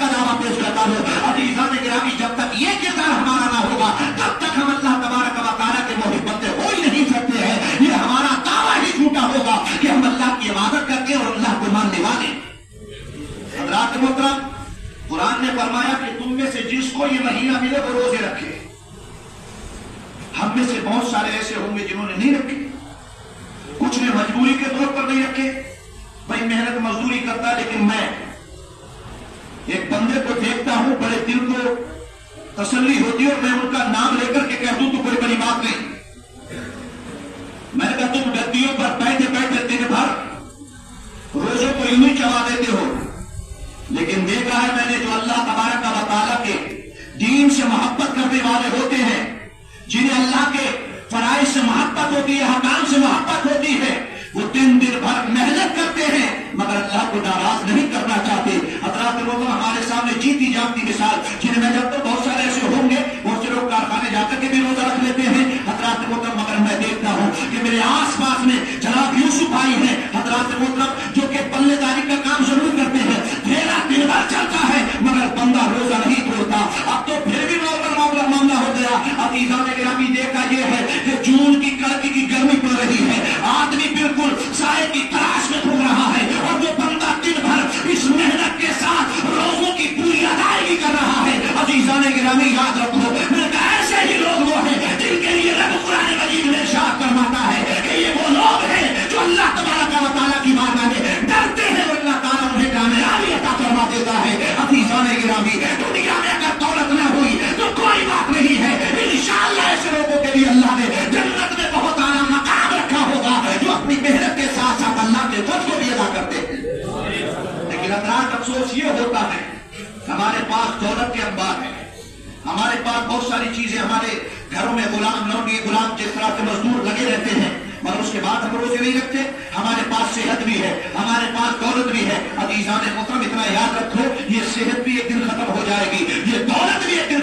का दावा पेश करता हूँ। अज़ीज़ान गिरामी, जब तक ये किरदार हमारा ना होगा तब तक हम अल्लाह तबारक व तआला के मोहिब बंदे हो ही नहीं सकते हैं। ये हमारा दावा ही झूठा होगा कि हम अल्लाह की इबादत करके और अल्लाह को मानने वाले। हज़रात मोहतरम, कुरान ने फरमाया कि तुम में से जिसको ये महीना मिले वो रोजे रखे। हम में से बहुत सारे ऐसे होंगे जिन्होंने नहीं रखे, कुछ ने मजबूरी के तौर पर नहीं रखे। भाई मेहनत मजदूरी करता, लेकिन मैं एक बंदे को देखता हूं, बड़े दिल को तसल्ली होती है और मैं उनका नाम लेकर के कह दूं तो कोई बड़ी बात नहीं। मैंने कहा तुम गद्दियों पर बैठे बैठे दिन भर रोजों को यूं ही चबा देते हो, लेकिन देखा है मैंने जो अल्लाह तबारक व तआला के दीन से मोहब्बत करने वाले होते हैं, जिन्हें अल्लाह के फराइज से मोहब्बत होती है, हकाम से मोहब्बत होती है, वो दिन भर मेहनत करते हैं मगर अल्लाह को नाराज नहीं करना चाहते। हज़रात मोहतरम, हमारे सामने जीती जागती मिसाल, जिन्हें मैं जानता हूं बहुत सारे ऐसे होंगे, बहुत से लोग कारखाने जाकर के भी रोजा रख लेते हैं। हज़रात मोहतरम, मगर मैं देखता हूं कि मेरे आस पास में जनाब यूसुफ भाई हैं, हज़रात मोहतरम, जो कि पल्लेदारी का काम जरूर करते हैं, मेरा दिन भर चलता है मगर बंदा रोजा नहीं तोड़ता। अब तो फिर भी नॉर्मल मामला हो गया। अज़ीज़ान गिरामी, देखा यह है कि जून की कड़की की गर्मी पड़ रही है, आदमी बिल्कुल साए की तलाश में घूम रहा है और जो बंदा दिन भर इस मेहनत के साथ रोजों की पूरी अदायगी कर रहा है। अज़ीज़ान गिरामी, याद रखो, मैंने कहा ऐसे ही लोग वो हैं जिनके लिए रब कुरान मजीद में इरशाद फरमाता है कि ये वो लोग हैं जो अल्लाह तबारक व तआला की बारगाह में डरते हैं और अल्लाह ताला उन्हें कामयाबी अता फरमा देता है। अज़ीज़ान गिरामी, दुनिया में अगर दौलत न हुई तो कोई बात नहीं है, इंशाअल्लाह ऐसे लोगों के लिए अल्लाह ने जन्नत में बहुत आला मकाम रखा होगा जो अपनी मेहनत के साथ साथ अल्लाह के वक्त को भी अदा करते हैं। लेकिन हज़रात, अफसोस ये होता है हमारे पास दौलत के अंबार है, हमारे पास बहुत सारी चीजें, हमारे घरों में गुलाम लौंडी गुलाम जिस तरह के मजदूर लगे रहते हैं, मगर उसके बाद हम रोजे नहीं रखते। हमारे पास सेहत भी है, हमारे पास दौलत भी है। अज़ीज़ान मोहतरम, इतना याद रखो, ये सेहत भी एक दिन खत्म हो जाएगी, ये दौलत भी एक दिन